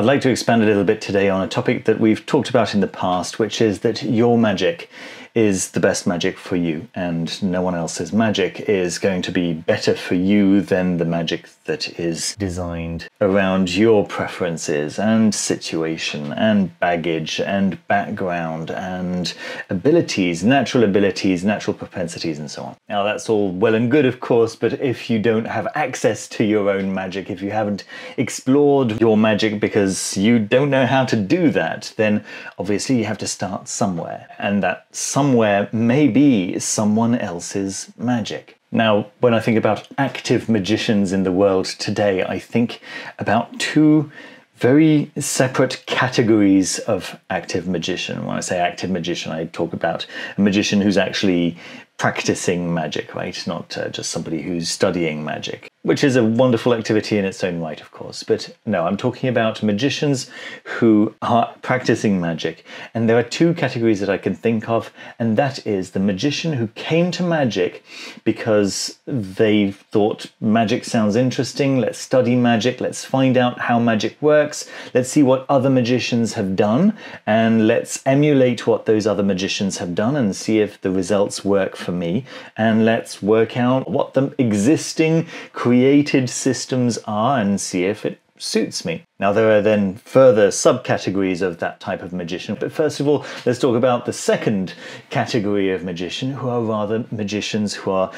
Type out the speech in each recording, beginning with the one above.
I'd like to expand a little bit today on a topic that we've talked about in the past, which is that your magic is the best magic for you, and no one else's magic is going to be better for you than the magic that is designed around your preferences and situation and baggage and background and abilities, natural propensities, and so on. Now, that's all well and good, of course, but if you don't have access to your own magic, if you haven't explored your magic because you don't know how to do that, then obviously you have to start somewhere, and that somewhere may be someone else's magic. Now, when I think about active magicians in the world today, I think about two very separate categories of active magician. When I say active magician, I talk about a magician who's actually practicing magic, right? Not just somebody who's studying magic, which is a wonderful activity in its own right, of course. But no, I'm talking about magicians who are practicing magic. And there are two categories that I can think of, and that is the magician who came to magic because they thought magic sounds interesting, let's study magic, let's find out how magic works, let's see what other magicians have done, and let's emulate what those other magicians have done and see if the results work for me, and let's work out what the existing created systems are and see if it suits me. Now, there are then further subcategories of that type of magician, but first of all, let's talk about the second category of magician, who are rather magicians who are,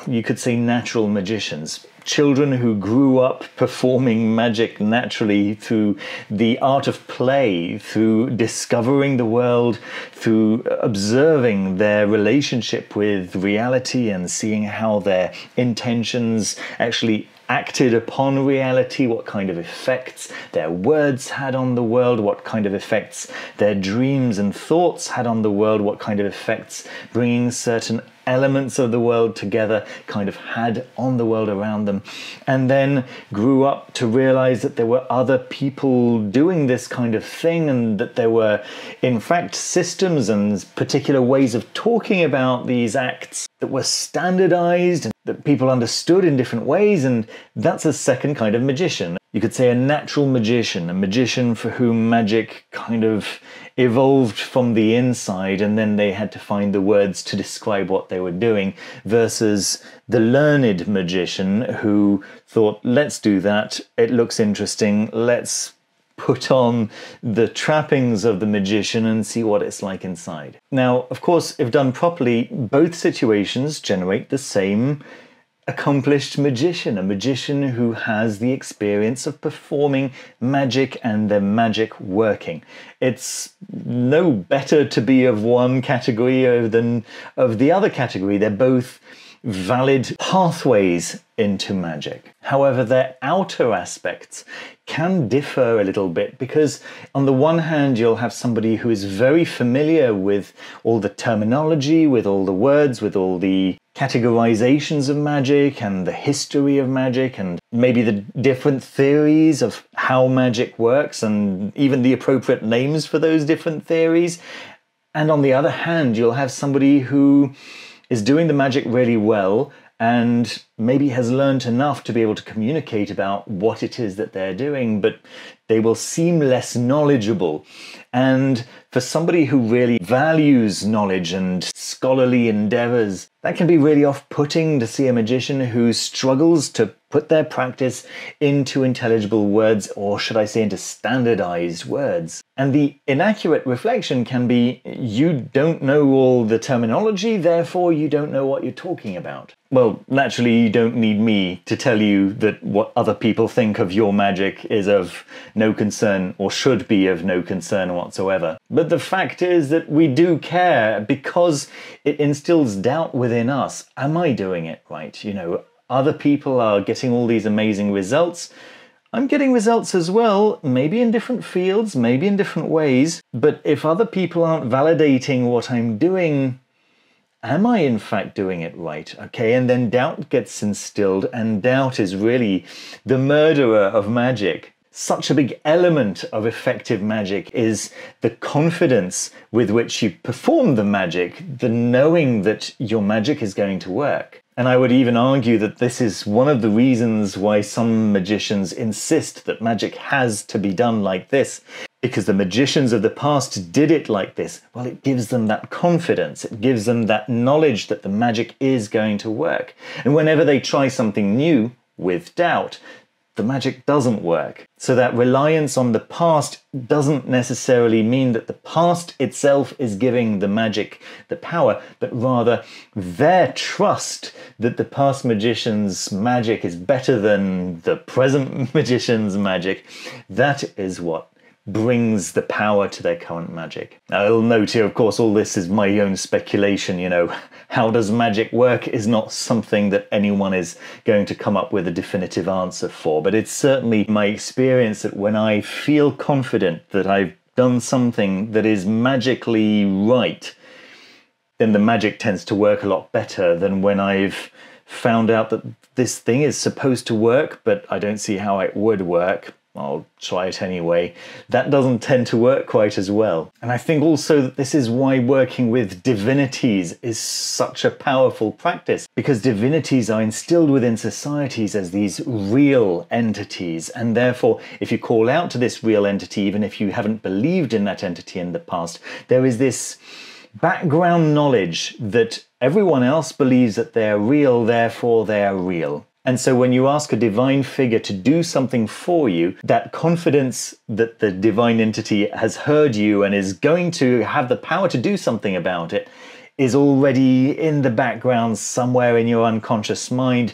you could say, natural magicians. Children who grew up performing magic naturally through the art of play, through discovering the world, through observing their relationship with reality and seeing how their intentions actually acted upon reality, what kind of effects their words had on the world, what kind of effects their dreams and thoughts had on the world, what kind of effects bringing certain elements of the world together kind of had on the world around them, and then grew up to realize that there were other people doing this kind of thing, and that there were in fact systems and particular ways of talking about these acts that were standardized and that people understood in different ways. And that's a second kind of magician. You could say a natural magician, a magician for whom magic kind of evolved from the inside and then they had to find the words to describe what they were doing, versus the learned magician who thought, let's do that, it looks interesting, let's put on the trappings of the magician and see what it's like inside. Now, of course, if done properly, both situations generate the same accomplished magician, a magician who has the experience of performing magic and their magic working. It's no better to be of one category than of the other category. They're both valid pathways into magic. However, their outer aspects can differ a little bit, because on the one hand, you'll have somebody who is very familiar with all the terminology, with all the words, with all the categorizations of magic and the history of magic and maybe the different theories of how magic works and even the appropriate names for those different theories. And on the other hand, you'll have somebody who is doing the magic really well and maybe has learned enough to be able to communicate about what it is that they're doing, but they will seem less knowledgeable. And for somebody who really values knowledge and scholarly endeavors, that can be really off-putting to see a magician who struggles to put their practice into intelligible words, or should I say into standardized words. And the inaccurate reflection can be, you don't know all the terminology, therefore you don't know what you're talking about. Well, naturally, you don't need me to tell you that what other people think of your magic is of no concern, or should be of no concern whatsoever. But the fact is that we do care, because it instills doubt within us. Am I doing it right? You know, other people are getting all these amazing results. I'm getting results as well, maybe in different fields, maybe in different ways. But if other people aren't validating what I'm doing, am I in fact doing it right? Okay, and then doubt gets instilled, and doubt is really the murderer of magic. Such a big element of effective magic is the confidence with which you perform the magic, the knowing that your magic is going to work. And I would even argue that this is one of the reasons why some magicians insist that magic has to be done like this, because the magicians of the past did it like this. Well, it gives them that confidence. It gives them that knowledge that the magic is going to work. And whenever they try something new with doubt, the magic doesn't work. So that reliance on the past doesn't necessarily mean that the past itself is giving the magic the power, but rather their trust that the past magician's magic is better than the present magician's magic. That is what brings the power to their current magic. Now, I'll note here, of course, all this is my own speculation, How does magic work is not something that anyone is going to come up with a definitive answer for, but it's certainly my experience that when I feel confident that I've done something that is magically right, then the magic tends to work a lot better than when I've found out that this thing is supposed to work, but I don't see how it would work. I'll try it anyway. That doesn't tend to work quite as well. And I think also that this is why working with divinities is such a powerful practice, because divinities are instilled within societies as these real entities. And therefore, if you call out to this real entity, even if you haven't believed in that entity in the past, there is this background knowledge that everyone else believes that they're real, therefore they're real. And so when you ask a divine figure to do something for you, that confidence that the divine entity has heard you and is going to have the power to do something about it is already in the background somewhere in your unconscious mind,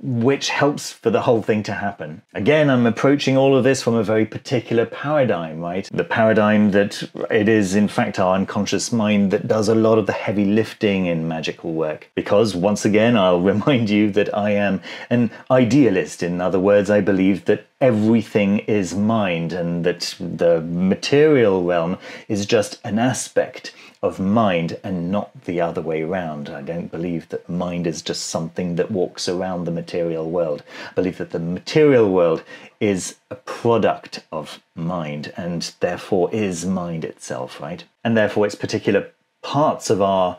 which helps for the whole thing to happen. Again, I'm approaching all of this from a very particular paradigm, right? The paradigm that it is, in fact, our unconscious mind that does a lot of the heavy lifting in magical work. Because, once again, I'll remind you that I am an idealist. In other words, I believe that everything is mind and that the material realm is just an aspect of mind and not the other way around. I don't believe that mind is just something that walks around the material world. I believe that the material world is a product of mind and therefore is mind itself, right? And therefore it's particular parts of our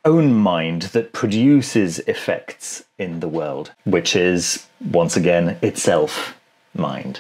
own mind that produces effects in the world, which is, once again, itself mind.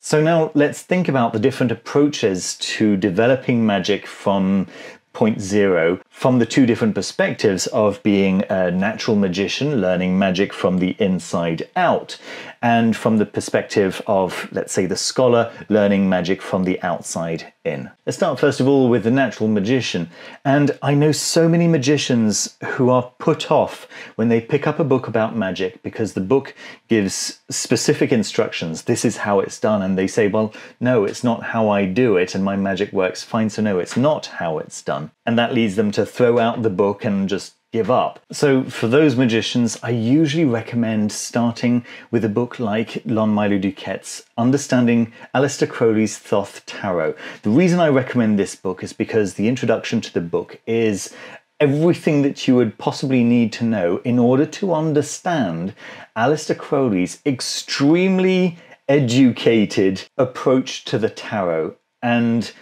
So now let's think about the different approaches to developing magic from point zero, from the two different perspectives of being a natural magician, learning magic from the inside out, and from the perspective of, let's say, the scholar, learning magic from the outside in. Let's start first of all with the natural magician. And I know so many magicians who are put off when they pick up a book about magic because the book gives specific instructions. This is how it's done. And they say, well, no, it's not how I do it, and my magic works fine, so no, it's not how it's done. And that leads them to throw out the book and just give up. So for those magicians, I usually recommend starting with a book like Lon Milo Duquette's Understanding Aleister Crowley's Thoth Tarot. The reason I recommend this book is because the introduction to the book is everything that you would possibly need to know in order to understand Aleister Crowley's extremely educated approach to the tarot, and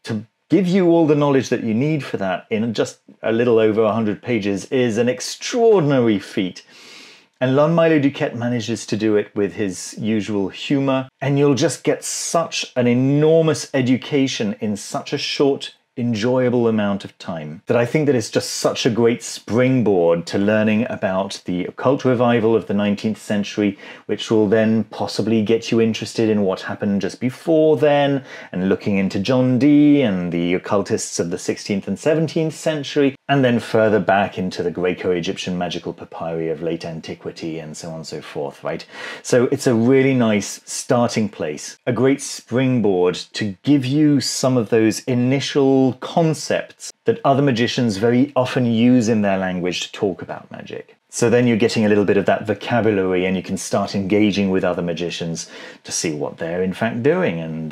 to give you all the knowledge that you need for that in just a little over 100 pages is an extraordinary feat. And Lon Milo Duquette manages to do it with his usual humour, and you'll just get such an enormous education in such a short, enjoyable amount of time that I think that it's just such a great springboard to learning about the occult revival of the 19th century, which will then possibly get you interested in what happened just before then, and looking into John Dee and the occultists of the 16th and 17th century, and then further back into the Greco-Egyptian magical papyri of late antiquity, and so on and so forth, right? So it's a really nice starting place, a great springboard to give you some of those initial concepts that other magicians very often use in their language to talk about magic. So then you're getting a little bit of that vocabulary, and you can start engaging with other magicians to see what they're in fact doing, and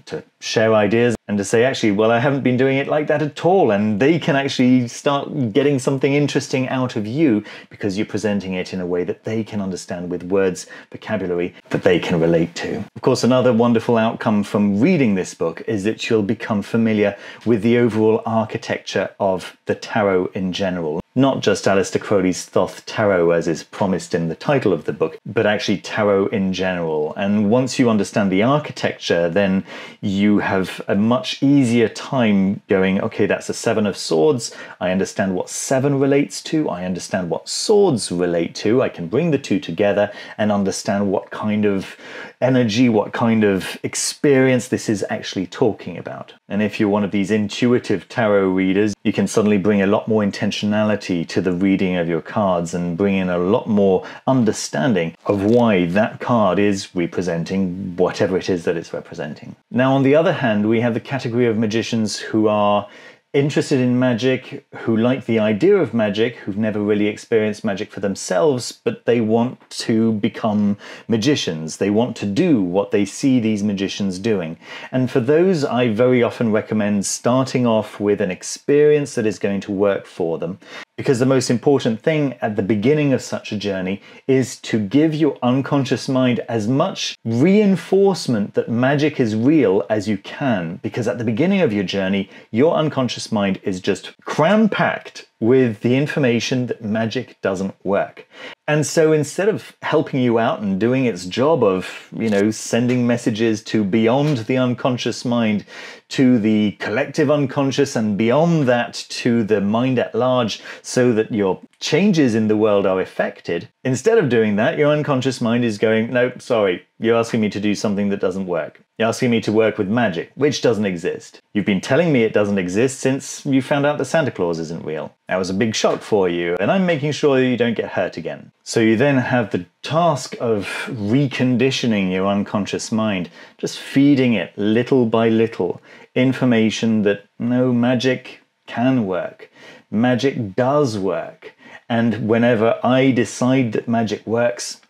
to share ideas, and to say, actually, well, I haven't been doing it like that at all, and they can actually start getting something interesting out of you because you're presenting it in a way that they can understand with words, vocabulary that they can relate to. Of course, another wonderful outcome from reading this book is that you'll become familiar with the overall architecture of the tarot in general. Not just Aleister Crowley's Thoth tarot as is promised in the title of the book, but actually tarot in general. And once you understand the architecture, then you have a much easier time going, okay, that's a 7 of swords. I understand what 7 relates to. I understand what swords relate to. I can bring the two together and understand what kind of energy, what kind of experience this is actually talking about. And if you're one of these intuitive tarot readers, you can suddenly bring a lot more intentionality to the reading of your cards and bring in a lot more understanding of why that card is representing whatever it is that it's representing. Now, on the other hand, we have the category of magicians who are interested in magic, who like the idea of magic, who've never really experienced magic for themselves, but they want to become magicians. They want to do what they see these magicians doing. And for those, I very often recommend starting off with an experience that is going to work for them. Because the most important thing at the beginning of such a journey is to give your unconscious mind as much reinforcement that magic is real as you can. Because at the beginning of your journey, your unconscious mind is just cram-packed with the information that magic doesn't work. And so instead of helping you out and doing its job of, sending messages to beyond the unconscious mind, to the collective unconscious, and beyond that to the mind at large, so that your changes in the world are affected, instead of doing that, your unconscious mind is going, no, sorry, you're asking me to do something that doesn't work. You're asking me to work with magic, which doesn't exist. You've been telling me it doesn't exist since you found out that Santa Claus isn't real. That was a big shock for you, and I'm making sure that you don't get hurt again. So you then have the task of reconditioning your unconscious mind, just feeding it little by little information that no, magic can work. Magic does work. And whenever I decide that magic works,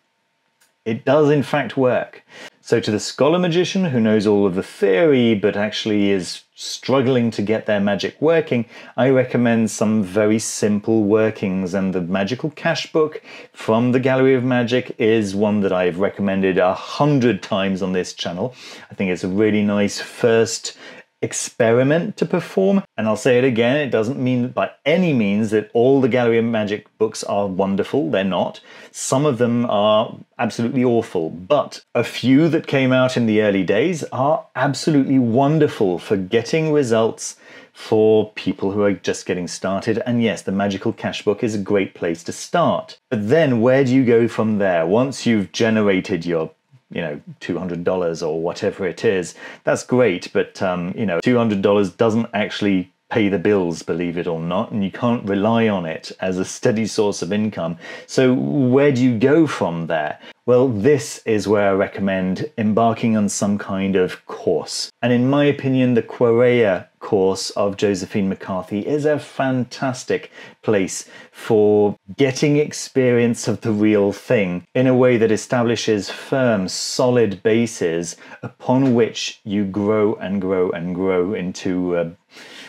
it does in fact work. So to the scholar magician who knows all of the theory but actually is struggling to get their magic working, I recommend some very simple workings, and the Magickal Cashbook from the Gallery of Magic is one that I've recommended 100 times on this channel. I think it's a really nice first experiment to perform, and I'll say it again, it doesn't mean by any means that all the Gallery of Magic books are wonderful. They're not. Some of them are absolutely awful, but a few that came out in the early days are absolutely wonderful for getting results for people who are just getting started. And yes, the Magickal Cashbook is a great place to start. But then where do you go from there? Once you've generated your $200 or whatever it is, that's great, but $200 doesn't actually pay the bills, believe it or not, and you can't rely on it as a steady source of income. So where do you go from there? Well, this is where I recommend embarking on some kind of course. And in my opinion, the Quareia course of Josephine McCarthy is a fantastic place for getting experience of the real thing in a way that establishes firm, solid bases upon which you grow and grow and grow into a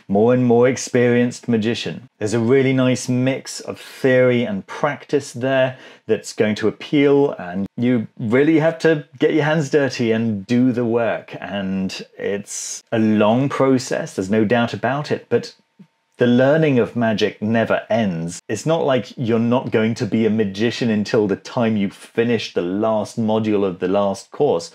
more and more experienced magician. There's a really nice mix of theory and practice there that's going to appeal, and you really have to get your hands dirty and do the work. And it's a long process, there's no doubt about it, but the learning of magic never ends. It's not like you're not going to be a magician until the time you finish the last module of the last course.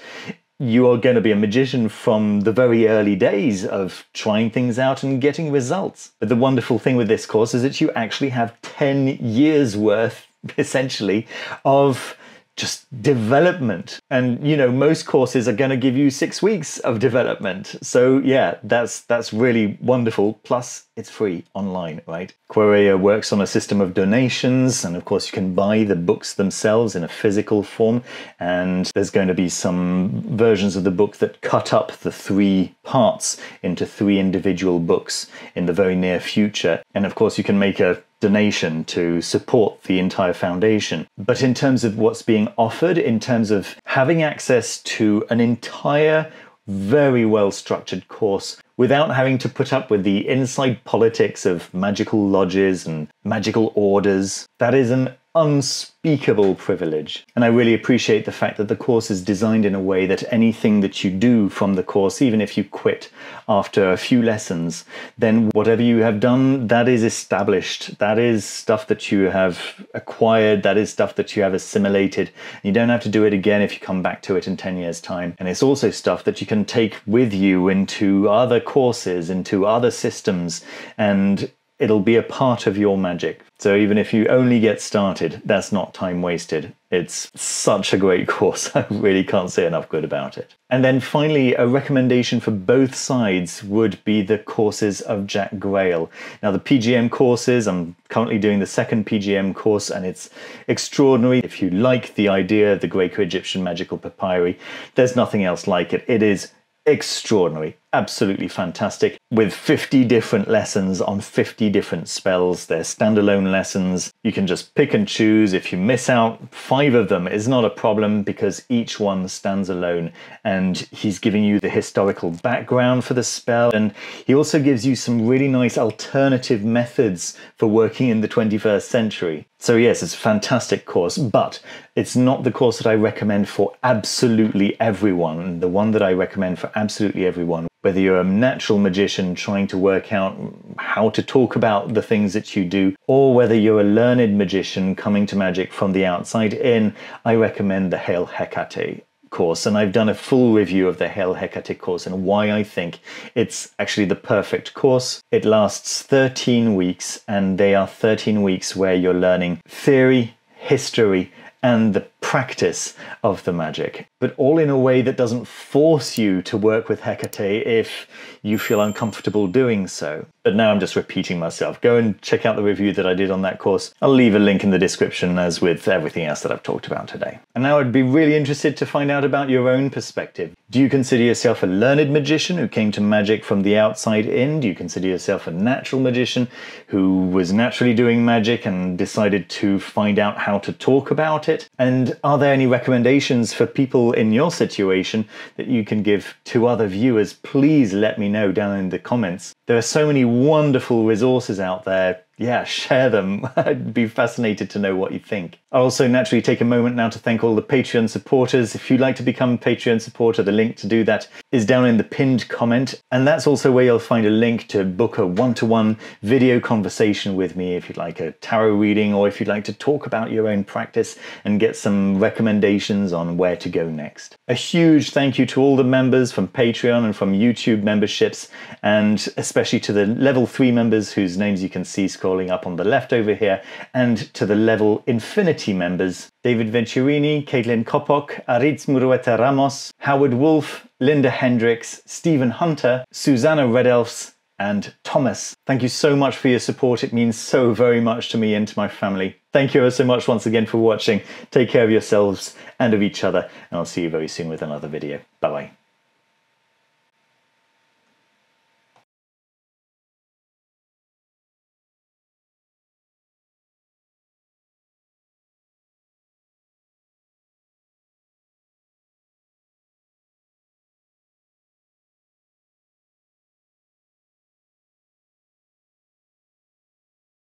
You are going to be a magician from the very early days of trying things out and getting results. But the wonderful thing with this course is that you actually have 10 years worth, essentially, of just development. And, most courses are going to give you 6 weeks of development. So yeah, that's really wonderful. Plus, it's free online, right? Quareia works on a system of donations, and of course you can buy the books themselves in a physical form, and there's going to be some versions of the book that cut up the 3 parts into 3 individual books in the very near future. And of course you can make a donation to support the entire foundation. But in terms of what's being offered, in terms of having access to an entire very well-structured course without having to put up with the inside politics of magical lodges and magical orders, that is an unspeakable privilege. And I really appreciate the fact that the course is designed in a way that anything that you do from the course, even if you quit after a few lessons, then whatever you have done, that is established. That is stuff that you have acquired. That is stuff that you have assimilated. You don't have to do it again if you come back to it in 10 years' time. And it's also stuff that you can take with you into other courses, into other systems, and it'll be a part of your magic. So even if you only get started, that's not time wasted. It's such a great course. I really can't say enough good about it. And then finally, a recommendation for both sides would be the courses of Jack Grail. Now the PGM courses, I'm currently doing the second PGM course, and it's extraordinary. If you like the idea of the Greco-Egyptian magical papyri, there's nothing else like it. It is extraordinary, absolutely fantastic, with 50 different lessons on 50 different spells. They're standalone lessons. You can just pick and choose. If you miss out 5 of them, it's not a problem because each one stands alone, and he's giving you the historical background for the spell, and he also gives you some really nice alternative methods for working in the 21st century. So yes, it's a fantastic course, but it's not the course that I recommend for absolutely everyone. The one that I recommend for absolutely everyone, whether you're a natural magician trying to work out how to talk about the things that you do, or whether you're a learned magician coming to magic from the outside in, I recommend the Hail Hecate course. And I've done a full review of the Hail Hecate course and why I think it's actually the perfect course. It lasts 13 weeks, and they are 13 weeks where you're learning theory, history, and the practice of the magic, but all in a way that doesn't force you to work with Hecate if you feel uncomfortable doing so. But now I'm just repeating myself. Go and check out the review that I did on that course. I'll leave a link in the description, as with everything else that I've talked about today. And now I'd be really interested to find out about your own perspective. Do you consider yourself a learned magician who came to magic from the outside in? Do you consider yourself a natural magician who was naturally doing magic and decided to find out how to talk about it? And are there any recommendations for people in your situation that you can give to other viewers? Please let me know down in the comments. There are so many wonderful resources out there. Yeah, share them. I'd be fascinated to know what you think. I'll also naturally take a moment now to thank all the Patreon supporters. If you'd like to become a Patreon supporter, the link to do that is down in the pinned comment. And that's also where you'll find a link to book a one-to-one video conversation with me if you'd like a tarot reading, or if you'd like to talk about your own practice and get some recommendations on where to go next. A huge thank you to all the members from Patreon and from YouTube memberships, and especially to the level 3 members whose names you can see scrolling up on the left over here, and to the level Infinity members: David Venturini, Caitlin Kopok, Aritz Murueta Ramos, Howard Wolf, Linda Hendricks, Stephen Hunter, Susanna Redelfs, and Thomas. Thank you so much for your support. It means so very much to me and to my family. Thank you ever so much once again for watching. Take care of yourselves and of each other, and I'll see you very soon with another video. Bye-bye.